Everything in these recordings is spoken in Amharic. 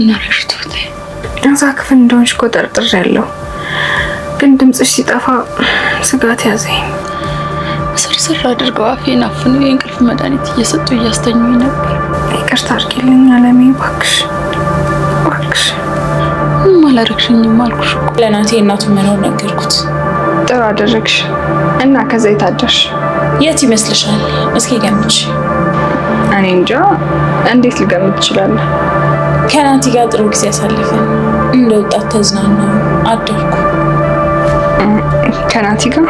እናረሽቶት እዛ ክፍል እንደሆንሽ እኮ ጠርጥሬያለሁ፣ ግን ድምጽሽ ሲጠፋ ስጋት ያዘኝ። ስርስር አድርገው አፌን አፍነው የእንቅልፍ መድኃኒት እየሰጡ እያስተኙኝ ነበር። ይቅርታ አድርጊልኝ አለሜ፣ እባክሽ እባክሽ። ምንም አላደረግሽኝም አልኩሽ እኮ። ለናቴ እናቱ መኖር ነገርኩት። ጥሩ አደረግሽ። እና ከዛ የታደርሽ? የት ይመስልሻል? እስኪ ገምች። እኔ እንጃ፣ እንዴት ልገምት እችላለሁ? ከናቲ ጋር ጥሩ ጊዜ አሳልፈን እንደ ወጣት ተዝናና አደርኩ። ከናቲ ጋር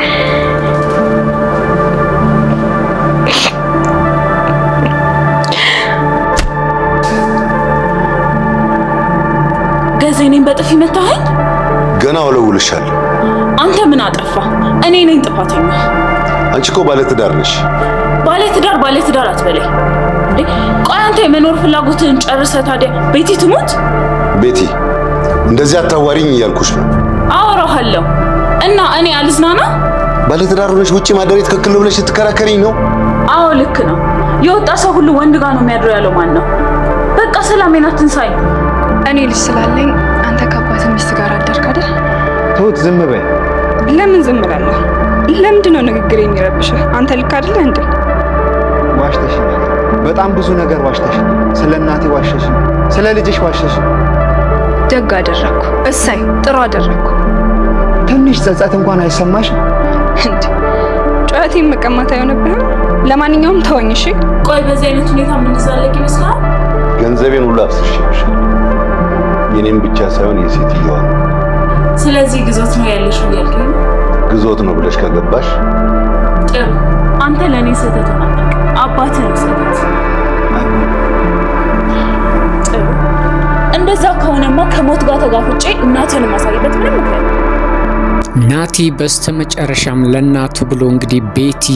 ገዜኔን በጥፊ መታኸኝ? ገና አውለውልሻለሁ። አንተ ምን አጠፋ? እኔ ነኝ ጥፋተኛ። አንቺ እኮ ባለትዳር ነሽ። ባለትዳር አትበለኝ እንዴ! ቆይ አንተ የመኖር ፍላጎትን ጨርሰህ ታዲያ ቤቲ ትሙት? ቤቲ እንደዚህ አታዋሪኝ እያልኩሽ ነው። አወራሃለሁ እና እኔ አልዝናና? ባለትዳር ሆነሽ ውጪ ማደሬ ትክክል ነው ብለሽ ትከራከሪኝ ነው? አዎ ልክ ነው። የወጣ ሰው ሁሉ ወንድ ጋር ነው የሚያድረው ያለው ማን ነው? በቃ ሰላሜን አትንሳኝ። እኔ ልጅ ስላለኝ አንተ ከአባት ሚስት ጋር አደርክ አይደል? ተውት፣ ዝም በይ። ለምን ዝም እላለሁ? ለምንድን ነው ንግግር የሚረብሽህ? አንተ ልክ አይደለ እንዴ? ዋሽተሽኛል። በጣም ብዙ ነገር ዋሽተሽኛል። ስለ እናቴ ዋሸሽ፣ ስለ ልጅሽ ዋሸሽ። ደግ አደረኩ። እሰይ ጥሩ አደረኩ። ትንሽ ጸጸት እንኳን አይሰማሽም እንዴ? ጩኸቴን መቀማት አይሆንብህም? ለማንኛውም ተወኝ እሺ? ቆይ በዚህ አይነት ሁኔታ የምንዛለቅ ይመስላል? ገንዘቤን ሁሉ አፍስሼልሻለሁ። የኔም ብቻ ሳይሆን የሴትዮዋ። ስለዚህ ግዞት ነው ያለሽ ያልከኝ? ግዞት ነው ብለሽ ከገባሽ ጥሩ። አንተ ለኔ ስህተት አታውቅም፣ አባትህ ነው ስህተት። ጥሩ። እንደዛ ከሆነማ ከሞት ጋር ተጋፍጬ እናትህን ማሳይበት ምንም ምክንያት ናቲ በስተመጨረሻም ለናቱ ብሎ እንግዲህ ቤቲ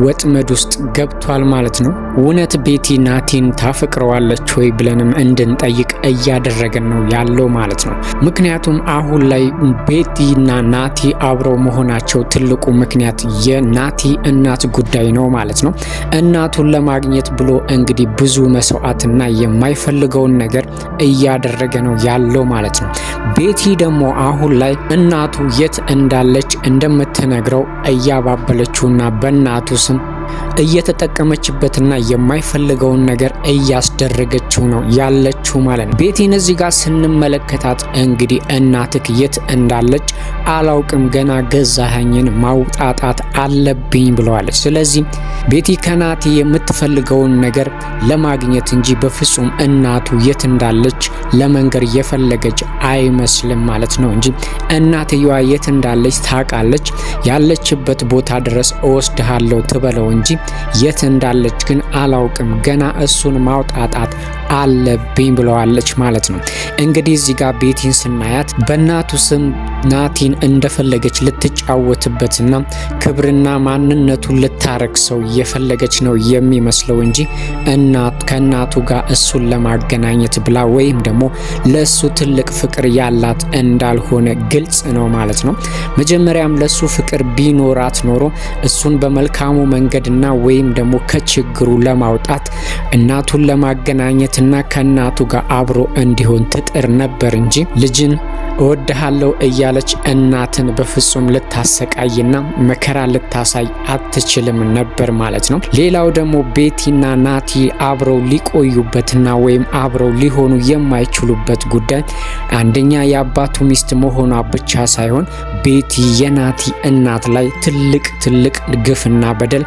ወጥመድ ውስጥ ገብቷል ማለት ነው። እውነት ቤቲ ናቲን ታፈቅረዋለች ወይ ብለንም እንድንጠይቅ እያደረገን ነው ያለው ማለት ነው። ምክንያቱም አሁን ላይ ቤቲና ናቲ አብረው መሆናቸው ትልቁ ምክንያት የናቲ እናት ጉዳይ ነው ማለት ነው። እናቱን ለማግኘት ብሎ እንግዲህ ብዙ መስዋዕትና የማይፈልገውን ነገር እያደረገ ነው ያለው ማለት ነው። ቤቲ ደግሞ አሁን ላይ እናቱ የት እንዳለች እንደምትነግረው እያባበለችውና በእናቱ ስም እየተጠቀመችበትና የማይፈልገውን ነገር እያስደረገችው ነው ያለችው ማለት ነው። ቤቲን እዚህ ጋር ስንመለከታት እንግዲህ እናትክ የት እንዳለች አላውቅም፣ ገና ገዛኸኝን ማውጣጣት አለብኝ ብለዋለች። ስለዚህ ቤቲ ከናቲ የምትፈልገውን ነገር ለማግኘት እንጂ በፍጹም እናቱ የት እንዳለች ለመንገር የፈለገች አይመስልም ማለት ነው እንጂ እናትየዋ የት እንዳለች ታውቃለች። ያለችበት ቦታ ድረስ እወስድሃለሁ ትበለው እንጂ የት እንዳለች ግን አላውቅም፣ ገና እሱን ማውጣጣት አለብኝ ብለዋለች ማለት ነው። እንግዲህ እዚህ ጋር ቤቲን ስናያት በእናቱ ስም ናቲን እንደፈለገች ልትጫወትበትና ክብርና ማንነቱን ልታረክሰው የፈለገች ነው የሚመስለው እንጂ ከእናቱ ጋር እሱን ለማገናኘት ብላ ወይም ደግሞ ለሱ ትልቅ ፍቅር ያላት እንዳልሆነ ግልጽ ነው ማለት ነው። መጀመሪያም ለሱ ፍቅር ቢኖራት ኖሮ እሱን በመልካሙ መንገድና ወይም ደግሞ ከችግሩ ለማውጣት እናቱን ለማገናኘትና ከእናቱ ጋር አብሮ እንዲሆን ትጥር ነበር እንጂ ልጅን እወድሃለሁ እያለች እናትን በፍጹም ልታሰቃይና መከራ ልታሳይ አትችልም ነበር ማለት ነው። ሌላው ደግሞ ቤቲና ናቲ አብረው ሊቆዩበትና ወይም አብረው ሊሆኑ የማይችሉበት ጉዳይ አንደኛ የአባቱ ሚስት መሆኗ ብቻ ሳይሆን ቤቲ የናቲ እናት ላይ ትልቅ ግፍና በደል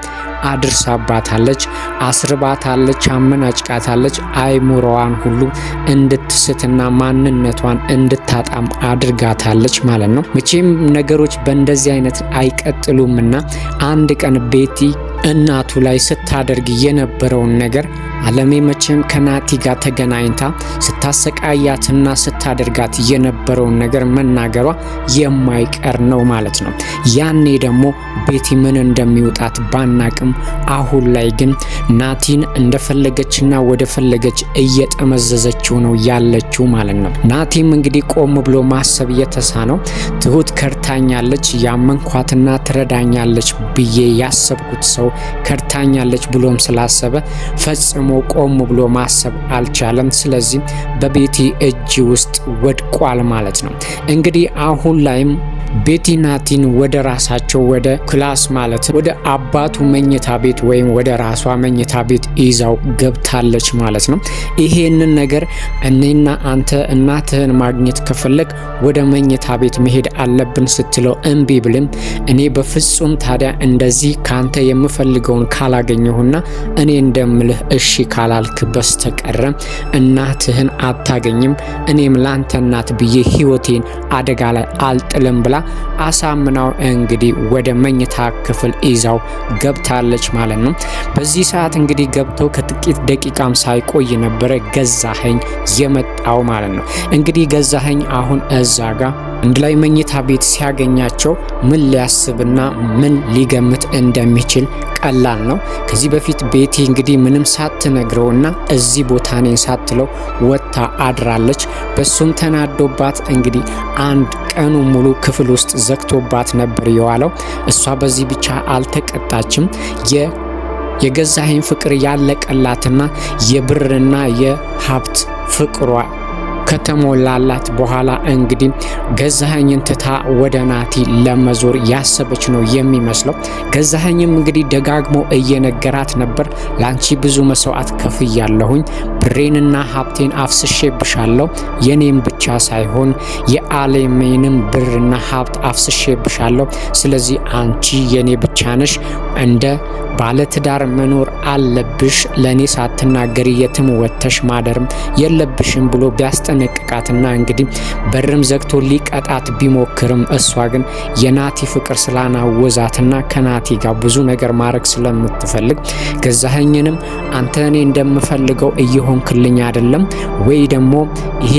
አድርሳባታለች፣ አስርባታለች፣ አመናጭቃታለች። አይምሮዋን ሁሉ እንድትስትና ማንነቷን እንድታጣም አድርጋታለች ማለት ነው። መቼም ነገሮች በእንደዚህ አይነት አይቀጥሉምና አንድ ቀን ቤቲ እናቱ ላይ ስታደርግ የነበረውን ነገር አለሜ መቼም ከናቲ ጋር ተገናኝታ ስታሰቃያትና ስታደርጋት የነበረውን ነገር መናገሯ የማይቀር ነው ማለት ነው። ያኔ ደግሞ ቤቲ ምን እንደሚወጣት ባናቅም አሁን ላይ ግን ናቲን እንደፈለገችና ወደ ፈለገች እየጠመዘዘችው ነው ያለችው ማለት ነው። ናቲም እንግዲህ ቆም ብሎ ማሰብ የተሳነው ትሁት ከርታኛለች፣ ያመንኳትና ትረዳኛለች ብዬ ያሰብኩት ሰው ከርታኛለች ብሎም ስላሰበ ፈጽሞ ደግሞ ቆም ብሎ ማሰብ አልቻለም። ስለዚህ በቤቲ እጅ ውስጥ ወድቋል ማለት ነው። እንግዲህ አሁን ላይም ቤቲ ናቲን ወደ ራሳቸው ወደ ክላስ ማለት ወደ አባቱ መኝታ ቤት ወይም ወደ ራሷ መኝታ ቤት ይዛው ገብታለች ማለት ነው። ይሄንን ነገር እኔና አንተ እናትህን ማግኘት ከፈለግ ወደ መኝታ ቤት መሄድ አለብን ስትለው እምቢ ብልም እኔ በፍጹም ታዲያ እንደዚህ ካንተ የምፈልገውን ካላገኘሁና እኔ እንደምልህ እሺ ካላልክ በስተቀረ እናትህን አታገኝም፣ እኔም ላንተ እናት ብዬ ህይወቴን አደጋ ላይ አልጥልም ብላ አሳምናው እንግዲህ ወደ መኝታ ክፍል ይዛው ገብታለች ማለት ነው። በዚህ ሰዓት እንግዲህ ገብተው ከጥቂት ደቂቃም ሳይቆይ ነበረ ገዛኸኝ የመጣው ማለት ነው። እንግዲህ ገዛኸኝ አሁን እዛ ጋር አንድ ላይ መኝታ ቤት ሲያገኛቸው ምን ሊያስብና ምን ሊገምት እንደሚችል ቀላል ነው። ከዚህ በፊት ቤቲ እንግዲህ ምንም ሳትነግረውና እዚህ ቦታ ነኝ ሳትለው ወጥታ አድራለች። በሱም ተናዶባት እንግዲህ አንድ ቀኑ ሙሉ ክፍል ውስጥ ዘግቶባት ነበር የዋለው። እሷ በዚህ ብቻ አልተቀጣችም። የገዛኸኝ ፍቅር ያለቀላትና የብርና የሀብት ፍቅሯ ከተሞላላት በኋላ እንግዲህ ገዛኸኝን ትታ ወደ ናቲ ለመዞር ያሰበች ነው የሚመስለው። ገዛኸኝም እንግዲህ ደጋግሞ እየነገራት ነበር፣ ላንቺ ብዙ መስዋዕት ከፍያለሁኝ፣ ብሬንና ሀብቴን አፍስሼብሻለሁ፣ የኔም ብቻ ሳይሆን የዓለሜንም ብርና ሀብት አፍስሼብሻለሁ። ስለዚህ አንቺ የኔ ብቻ ነሽ፣ እንደ ባለትዳር መኖር አለብሽ፣ ለኔ ሳትናገሪ የትም ወተሽ ማደርም የለብሽም ብሎ ቢያስጠነቅቃትና እንግዲህ በርም ዘግቶ ሊቀጣት ቢሞክርም እሷ ግን የናቲ ፍቅር ስላናወዛትና ከናቲ ጋር ብዙ ነገር ማድረግ ስለምትፈልግ ገዛኸኝንም አንተ እኔ እንደምፈልገው እየሆንክልኝ አይደለም ወይ ደግሞ ይሄ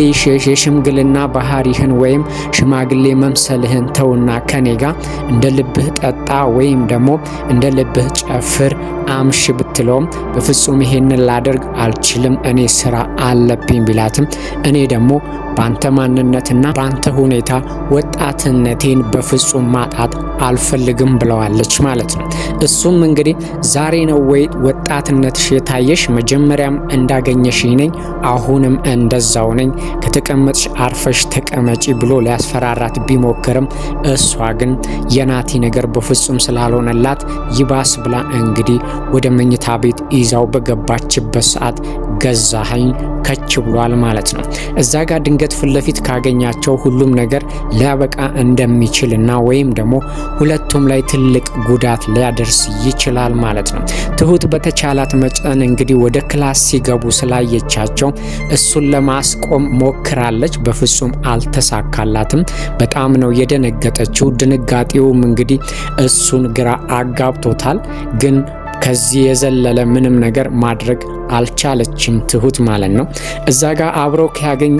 የሽምግልና ባህሪህን ወይም ሽማግሌ መምሰልህን ተውና ከኔ ጋር እንደ ልብህ ጠጣ ወይም ደግሞ እንደ ልብህ ጨፍር አምሽ ብትለውም በፍጹም ይሄንን ላደርግ አልችልም፣ እኔ ስራ አለብኝ ቢላትም እኔ ደግሞ ባንተ ማንነትና ባንተ ሁኔታ ወጣትነቴን በፍጹም ማጣት አልፈልግም ብለዋለች ማለት ነው። እሱም እንግዲህ ዛሬ ነው ወይ ወጣትነትሽ የታየሽ? መጀመሪያም እንዳገኘሽ ነኝ፣ አሁንም እንደዛው ነኝ፣ ከተቀመጥሽ አርፈሽ ተቀመጪ ብሎ ሊያስፈራራት ቢሞክርም እሷ ግን የናቲ ነገር በፍጹም ስላልሆነላት ይባስ ብላ እንግዲህ ወደ መኝታ ቤት ይዛው በገባችበት ሰዓት ገዛኸኝ ከች ብሏል ማለት ነው። እዛ ጋር ድንገት ፊት ለፊት ካገኛቸው ሁሉም ነገር ሊያበቃ እንደሚችልና ወይም ደግሞ ሁለቱም ላይ ትልቅ ጉዳት ሊያደርስ ይችላል ማለት ነው። ትሁት በተቻላት መጠን እንግዲህ ወደ ክላስ ሲገቡ ስላየቻቸው እሱን ለማስቆም ሞክራለች። በፍጹም አልተሳካላትም። በጣም ነው የደነገጠችው። ድንጋጤውም እንግዲህ እሱን ግራ አጋብቶታል። ግን ከዚህ የዘለለ ምንም ነገር ማድረግ አልቻለችም ትሁት ማለት ነው። እዛ ጋር አብረው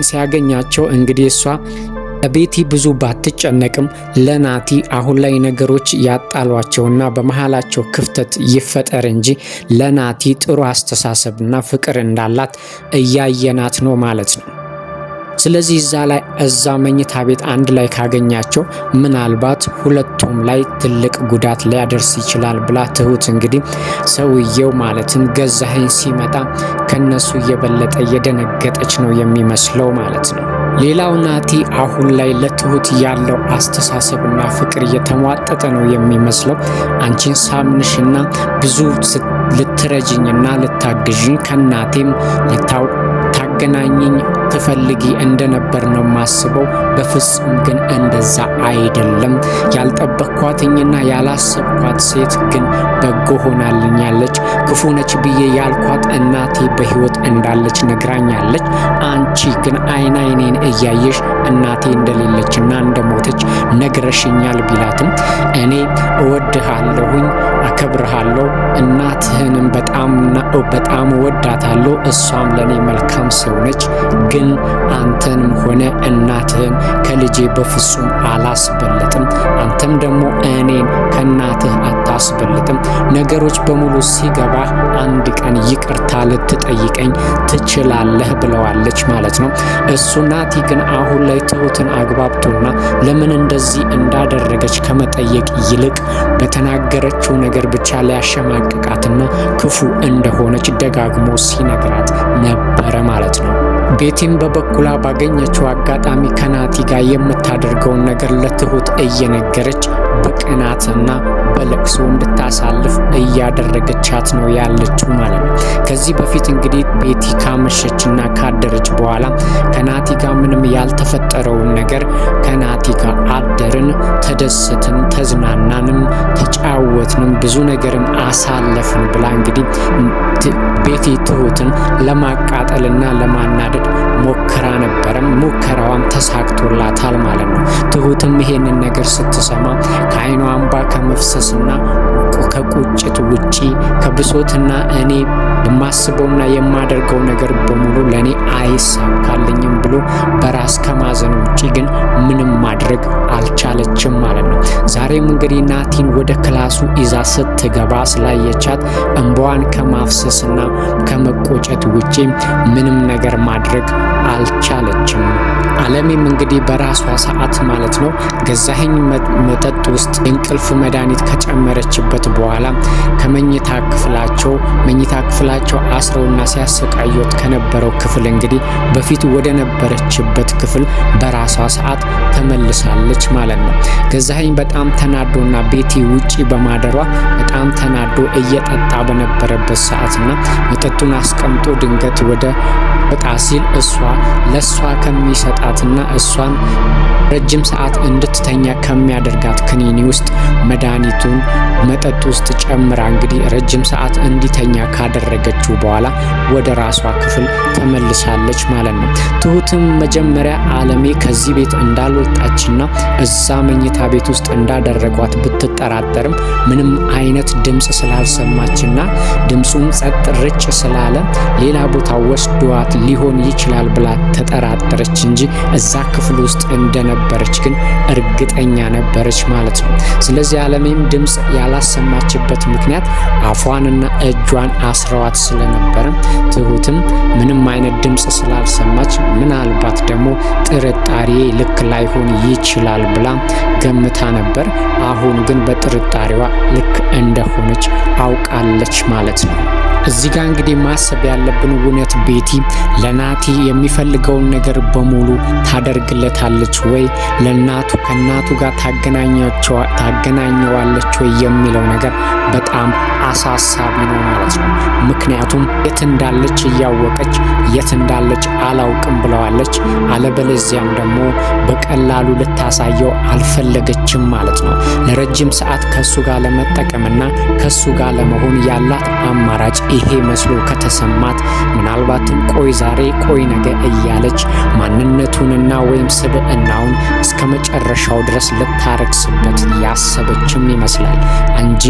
ሲያገኛቸው እንግዲህ እሷ ቤቲ ብዙ ባትጨነቅም ለናቲ አሁን ላይ ነገሮች ያጣሏቸውና በመሃላቸው ክፍተት ይፈጠር እንጂ ለናቲ ጥሩ አስተሳሰብና ፍቅር እንዳላት እያየናት ነው ማለት ነው። ስለዚህ እዛ መኝታ ቤት አንድ ላይ ካገኛቸው ምናልባት ሁለቱም ላይ ትልቅ ጉዳት ሊያደርስ ይችላል ብላ ትሁት እንግዲህ ሰውየው ማለትም ገዛኸኝ ሲመጣ ከነሱ የበለጠ የደነገጠች ነው የሚመስለው ማለት ነው። ሌላው ናቲ አሁን ላይ ለትሁት ያለው አስተሳሰብና ፍቅር እየተሟጠጠ ነው የሚመስለው። አንቺን ሳምንሽና ብዙ ልትረጅኝና ልታግዥኝ ከናቴም ታገናኝኝ ትፈልጊ እንደነበር ነው ማስበው። በፍጹም ግን እንደዛ አይደለም። ያልጠበቅኳትኝና ያላሰብኳት ሴት ግን በጎ ሆናልኛለች። ክፉ ነች ብዬ ያልኳት እናቴ በህይወት እንዳለች ነግራኛለች። አንቺ ግን አይኔን እያየሽ እናቴ እንደሌለችና እንደሞተች ነግረሽኛል ቢላትም እኔ እወድሃለሁኝ፣ አከብርሃለሁ፣ እናትህንም በጣም ወዳታለሁ፣ እሷም ለኔ መልካም ሰው ነች። ግን ግን አንተንም ሆነ እናትህን ከልጄ በፍጹም አላስበልጥም፣ አንተም ደግሞ እኔን ከእናትህ አታስበልጥም። ነገሮች በሙሉ ሲገባህ አንድ ቀን ይቅርታ ልትጠይቀኝ ትችላለህ ብለዋለች ማለት ነው። እሱ ናቲ ግን አሁን ላይ ትሁትን አግባብቶና ለምን እንደዚህ እንዳደረገች ከመጠየቅ ይልቅ በተናገረችው ነገር ብቻ ሊያሸማቅቃትና ክፉ እንደሆነች ደጋግሞ ሲነግራት ነበረ ማለት ነው። ቤቲም በበኩሏ ባገኘችው አጋጣሚ ከናቲ ጋር የምታደርገውን ነገር ለትሁት እየነገረች በቅናትና በለቅሶ እንድታሳልፍ እያደረገቻት ነው ያለችው ማለት ነው። ከዚህ በፊት እንግዲህ ቤቲ ካመሸችና ካደረች በኋላ ከናቲ ጋር ምንም ያልተፈጠረውን ነገር ከናቲ ጋር አደርን፣ ተደሰትን፣ ተዝናናንም፣ ተጫወትንም ብዙ ነገርም አሳለፍን ብላ እንግዲህ ቤቲ ትሁትን ለማቃጠልና ለማናደድ ሞክራ ነበረም። ሙከራዋም ተሳክቶላታል ማለት ነው። ትሁትም ይሄንን ነገር ስትሰማ ከዓይኗ እንባ ከመፍሰስና ከቁጭት ውጪ ከብሶትና እኔ የማስበውና የማደርገው ነገር በሙሉ ለኔ አይሳካልኝም ብሎ በራስ ከማዘን ውጪ ግን ምንም ማድረግ አልቻለችም ማለት ነው። ዛሬም እንግዲህ ናቲን ወደ ክላሱ ይዛ ስትገባ ስላየቻት እንባዋን ከማፍሰስና ከመቆጨት ውጪ ምንም ነገር ማድረግ አልቻለችም። አለሜም እንግዲህ በራሷ ሰዓት ማለት ነው ገዛኸኝ መጠጥ ውስጥ የእንቅልፍ መድኃኒት ከጨመረችበት በኋላ ከመኝታ ክፍላቸው አስረውና ሲያሰቃዩት ከነበረው ክፍል እንግዲህ በፊት ወደ ነበረችበት ክፍል በራሷ ሰዓት ተመልሳለች ማለት ነው። ገዛኸኝ በጣም ተናዶና ቤቲ ውጪ በማደሯ በጣም ተናዶ እየጠጣ በነበረበት ሰዓትና መጠጡን አስቀምጦ ድንገት ወደ ወጣ ሲል ለሷ ከሚሰጣትና እሷን ረጅም ሰዓት እንድትተኛ ከሚያደርጋት ክኒኒ ውስጥ መድኃኒቱን መጠጥ ውስጥ ጨምራ እንግዲህ ረጅም ሰዓት እንዲተኛ ካደረገችው በኋላ ወደ ራሷ ክፍል ተመልሳለች ማለት ነው። ትሁትም መጀመሪያ አለሜ ከዚህ ቤት እንዳልወጣችና እዛ መኝታ ቤት ውስጥ እንዳደረጓት ብትጠራጠርም ምንም አይነት ድምጽ ስላልሰማችና ድምጹም ጸጥ ርጭ ስላለ ሌላ ቦታ ወስዷት ሊሆን ይችላል ብላ ተጠራጠረች እንጂ እዛ ክፍል ውስጥ እንደነበረች ግን እርግጠኛ ነበረች ማለት ነው። ስለዚህ አለሜም ድምጽ ያላሰማችበት ምክንያት አፏንና እጇን አስረዋት ስለነበረ ትሁትም ምንም አይነት ድምጽ ስላልሰማች ምናልባት ደግሞ ጥርጣሬ ልክ ላይሆን ይችላል ብላ ገምታ ነበር። አሁን ግን በጥርጣሬዋ ልክ እንደሆነች አውቃለች ማለት ነው። እዚህ ጋር እንግዲህ ማሰብ ያለብን እውነት ቤቲ ለናቲ የሚፈልገውን ነገር በሙሉ ታደርግለታለች ወይ ከእናቱ ጋር ታገናኘዋለች ወይ የሚለው ነገር በጣም አሳሳቢ ነው ማለት ነው። ምክንያቱም የት እንዳለች እያወቀች የት እንዳለች አላውቅም ብለዋለች። አለበለዚያም ደግሞ በቀላሉ ልታሳየው አልፈለገችም ማለት ነው። ለረጅም ሰዓት ከሱ ጋር ለመጠቀምና ከሱ ጋር ለመሆን ያላት አማራጭ ይሄ መስሎ ከተሰማት ምናልባትም ቆይ ዛሬ ቆይ ነገ እያለች ማንነቱንና ወይም ስብዕናውን እስከ መጨረሻው ድረስ ልታረክስበት ያሰበችም ይመስላል እንጂ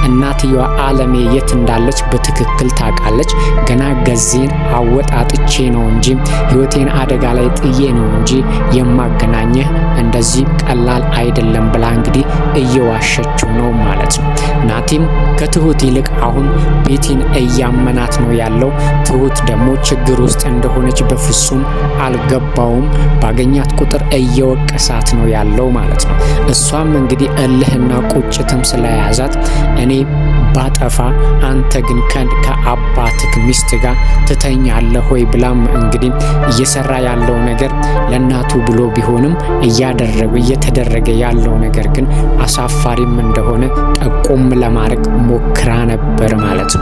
እናትየዋ አለሜ የት እንዳለች በትክክል ታውቃለች። ገና ገዜን አወጣጥቼ ነው እንጂ ህይወቴን አደጋ ላይ ጥዬ ነው እንጂ የማገናኘህ እንደዚህ ቀላል አይደለም ብላ እንግዲህ እየዋሸችው ነው ማለት ነው። ናቲም ከትሁት ይልቅ አሁን ቤቲን እያመናት ነው ያለው። ትሁት ደግሞ ችግር ውስጥ እንደሆነች በፍጹም አልገባውም። ባገኛት ቁጥር እየወቀሳት ነው ያለው ማለት ነው። እሷም እንግዲህ እልህና ቁጭትም ስለያዛት እኔ ባጠፋ አንተ ግን ከአባትክ ሚስት ጋር ትተኛለህ ሆይ ብላም እንግዲህ እየሰራ ያለው ነገር ለእናቱ ብሎ ቢሆንም እየተደረገ ያለው ነገር ግን አሳፋሪም እንደሆነ ጠቆም ለማድረግ ሞክራ ነበር ማለት ነው።